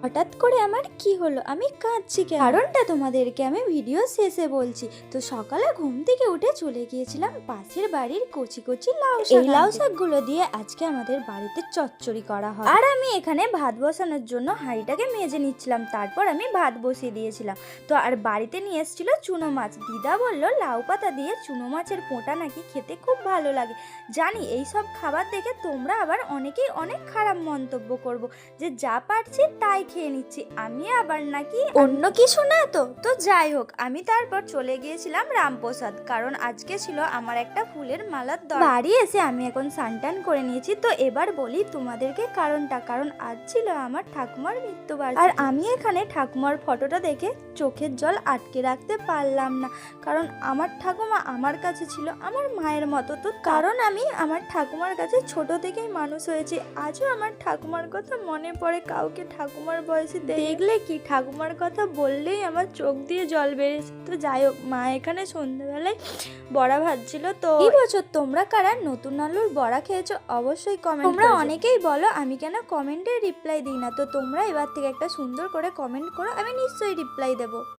হঠাৎ করে আমার কি হলো, আমি কাঁদছি কেন? কারণটা তোমাদেরকে আমি ভিডিও শেষে বলছি। তো সকালে ঘুম থেকে উঠে চলে গিয়েছিলাম পাশের বাড়ির কচি কচি লাউ শাক। এই লাউ শাকগুলো দিয়ে আজকে আমাদের বাড়িতে চচ্চড়ি করা হয়। আর আমি এখানে ভাত বসানোর জন্য হাঁড়িটাকে মেজে নিচ্ছিলাম, তারপর আমি ভাত বসিয়ে দিয়েছিলাম। তো আর বাড়িতে নিয়ে এসেছিল চুনো মাছ। দিদা বলল লাউ পাতা দিয়ে চুনো মাছের পোঁটা নাকি খেতে খুব ভালো লাগে। জানি এই সব খাবার দেখে তোমরা আবার অনেকেই অনেক খারাপ মন্তব্য করবো যে যা পারছি তাই খেয়ে নিচ্ছি, আমি আবার নাকি অন্য কিছু না। তো যাই হোক, আমি তারপর চলে গিয়েছিলাম রামপ্রসাদ, কারণ আজকে ছিল আমার একটা ফুলের মালার দরকার। বাড়ি এসে আমি এখন স্নান করে নিয়েছি। তো এবার বলি তোমাদেরকে কারণটা, কারণ আজ ছিল আমার ঠাকুমার মৃত্যুবার্ষিকী। আর আমি এখানে ঠাকুমার ফটোটা দেখে চোখের জল আটকে রাখতে পারলাম না, কারণ আমার ঠাকুমা আমার কাছে ছিল আমার মায়ের মতো। তো কারণ আমি আমার ঠাকুমার কাছে ছোট থেকেই মানুষ হয়েছি, আজও আমার ঠাকুমার কথা মনে পড়ে। কাউকে ঠাকুমার বয়সে দেখলে কি ঠাকুমার কথা বললেই আমার চোখ দিয়ে জল বেরিয়েছে। তো যাই হোক, মা এখানে সন্ধ্যাবেলায় বড়া ভাজছিল। তো এই বছর তোমরা কারা নতুন আলুর বড়া খেয়েছো অবশ্যই কমেন্ট। তোমরা অনেকেই বলো আমি কেন কমেন্টে রিপ্লাই দিই না, তো তোমরা এবার থেকে একটা সুন্দর করে কমেন্ট করো, আমি নিশ্চয়ই রিপ্লাই দেবো।